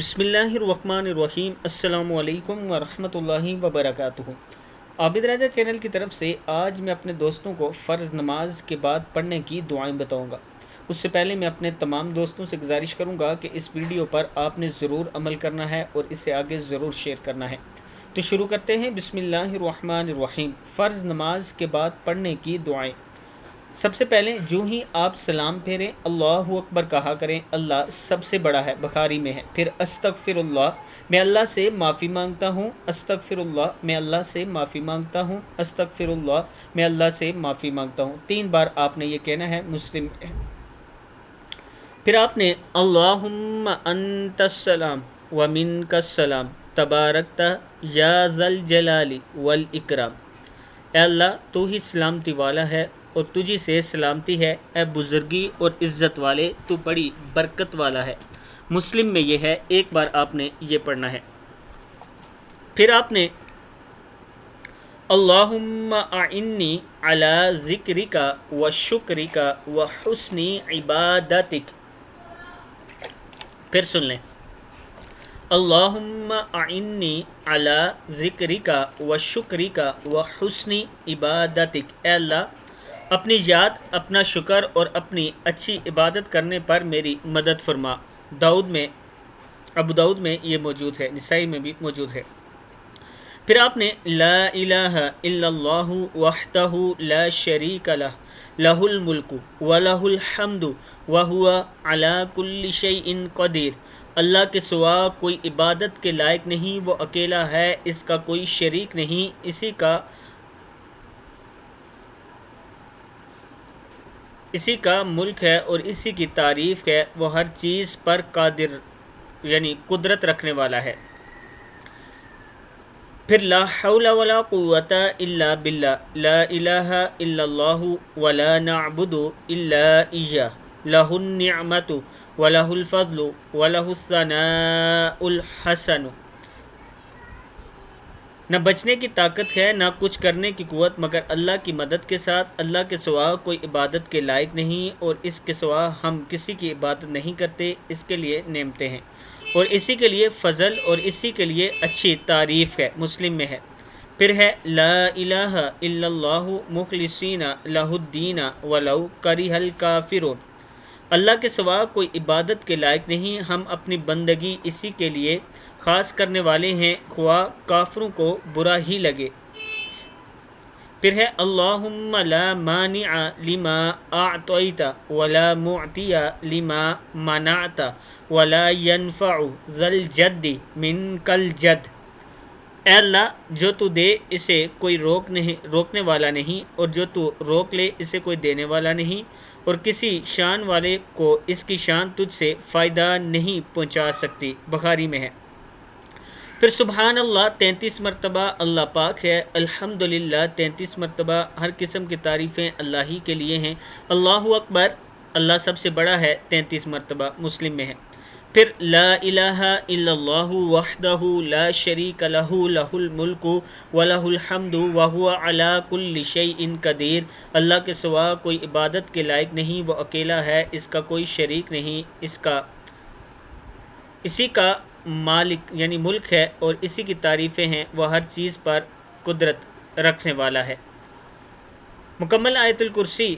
بسم اللہ الرحمن الرحیم۔ السلام علیکم ورحمۃ اللہ وبرکاتہ۔ عابد راجہ چینل کی طرف سے آج میں اپنے دوستوں کو فرض نماز کے بعد پڑھنے کی دعائیں بتاؤں گا۔ اس سے پہلے میں اپنے تمام دوستوں سے گزارش کروں گا کہ اس ویڈیو پر آپ نے ضرور عمل کرنا ہے اور اسے آگے ضرور شیئر کرنا ہے۔ تو شروع کرتے ہیں۔ بسم اللہ الرحمن الرحیم۔ فرض نماز کے بعد پڑھنے کی دعائیں۔ سب سے پہلے جو ہی آپ سلام پھیریں اللہ اکبر کہا کریں۔ اللہ سب سے بڑا ہے، بخاری میں ہے۔ پھر استغفر اللہ، میں اللہ سے معافی مانگتا ہوں۔ استغفر اللہ، میں اللہ سے معافی مانگتا ہوں۔ استغفر اللہ، میں اللہ سے معافی مانگتا ہوں۔ 3 بار آپ نے یہ کہنا ہے، مسلم ہے۔ پھر آپ نے اللہم انت السلام ومنک السلام تبارکت یا ذا الجلال والاکرام۔ اے اللہ تو ہی سلامتی والا ہے اور تجھی سے سلامتی ہے، اے بزرگی اور عزت والے تو بڑی برکت والا ہے۔ مسلم میں یہ ہے، ایک بار آپ نے یہ پڑھنا ہے۔ پھر آپ نے اللہم اعنی علی ذکرک و شکرک و حسن عبادتک۔ پھر سن لیں، اللہم اعنی علی ذکرک و شکرک و حسن عبادتک۔ اے اللہ اپنی یاد، اپنا شکر اور اپنی اچھی عبادت کرنے پر میری مدد فرما۔ ابو داؤد میں یہ موجود ہے، نسائی میں بھی موجود ہے۔ پھر آپ نے لا الہ الا اللہ وحدہ لا شریک لہ لہ الملک ولہ الحمد وہو علی کل شیء قدیر۔ اللہ کے سوا کوئی عبادت کے لائق نہیں، وہ اکیلا ہے، اس کا کوئی شریک نہیں، اسی کا ملک ہے اور اسی کی تعریف ہے، وہ ہر چیز پر قادر یعنی قدرت رکھنے والا ہے۔ پھر لا حول ولا قوت الا باللہ، لا الہ الا اللہ ولا نعبد الا ایاہ، لہ النعمت ولہ الفضل ولہ الثناء الحسن۔ نہ بچنے کی طاقت ہے، نہ کچھ کرنے کی قوت مگر اللہ کی مدد کے ساتھ۔ اللہ کے سوا کوئی عبادت کے لائق نہیں اور اس کے سوا ہم کسی کی عبادت نہیں کرتے، اس کے لیے نعمتیں ہیں اور اسی کے لیے فضل اور اسی کے لیے اچھی تعریف ہے، مسلم میں ہے۔ پھر ہے لا الہ الا اللہ مخلصین لہ الدین ولو کرہ الکافرون۔ اللہ کے سوا کوئی عبادت کے لائق نہیں، ہم اپنی بندگی اسی کے لیے خاص کرنے والے ہیں، خواہ کافروں کو برا ہی لگے۔ پھر ہے اللہم لا مانع لما اعطیت ولا معطی لما منعت ولا ينفع ذا الجد منک الجد۔ اے اللہ جو تو دے اسے کوئی روکنے والا نہیں اور جو تو روک لے اسے کوئی دینے والا نہیں، اور کسی شان والے کو اس کی شان تجھ سے فائدہ نہیں پہنچا سکتی، بخاری میں ہے۔ پھر سبحان اللہ 33 مرتبہ اللہ پاک ہے، الحمدللہ 33 مرتبہ ہر قسم کی تعریفیں اللہ ہی کے لیے ہیں، اللہ اکبر اللہ سب سے بڑا ہے 33 مرتبہ، مسلم میں ہے۔ پھر لا الہ الا اللہ وحدہ لا شریک لہ لہ الملک ولہ الحمد وہو علی کل شیء قدیر۔ اللہ کے سوا کوئی عبادت کے لائق نہیں، وہ اکیلا ہے، اس کا کوئی شریک نہیں، اسی کا مالک یعنی ملک ہے اور اسی کی تعریفیں ہیں، وہ ہر چیز پر قدرت رکھنے والا ہے۔ مکمل آیت الکرسی،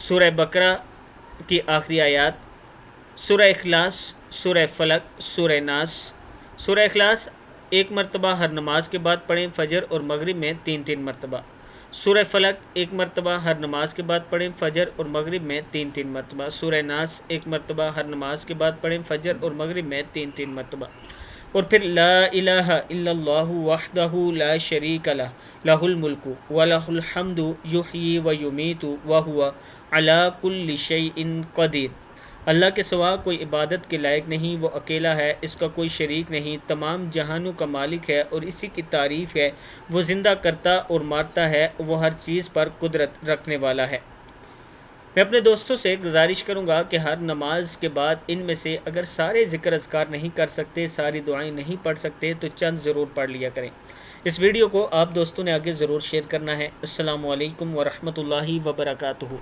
سورہ بقرہ کی آخری آیات، سورہ اخلاص، سورہ فلق، سورہ ناس۔ سورہ اخلاص 1 مرتبہ ہر نماز کے بعد پڑھیں، فجر اور مغرب میں 3 مرتبہ۔ سورہ فلق 1 مرتبہ ہر نماز کے بعد پڑھیں، فجر اور مغرب میں 3 مرتبہ۔ سورہ ناس 1 مرتبہ ہر نماز کے بعد پڑھیں، فجر اور مغرب میں 3 مرتبہ۔ اور پھر لا الہ الا اللہ وحدہ لا شریک لہ لہ الملک ولہ الحمد یحیی و یمیت وہو علی کل شیء قدیر۔ اللہ کے سوا کوئی عبادت کے لائق نہیں، وہ اکیلا ہے، اس کا کوئی شریک نہیں، تمام جہانوں کا مالک ہے اور اسی کی تعریف ہے، وہ زندہ کرتا اور مارتا ہے، وہ ہر چیز پر قدرت رکھنے والا ہے۔ میں اپنے دوستوں سے گزارش کروں گا کہ ہر نماز کے بعد ان میں سے اگر سارے ذکر اذکار نہیں کر سکتے، ساری دعائیں نہیں پڑھ سکتے تو چند ضرور پڑھ لیا کریں۔ اس ویڈیو کو آپ دوستوں نے آگے ضرور شیئر کرنا ہے۔ السلام علیکم ورحمۃ اللہ وبرکاتہ۔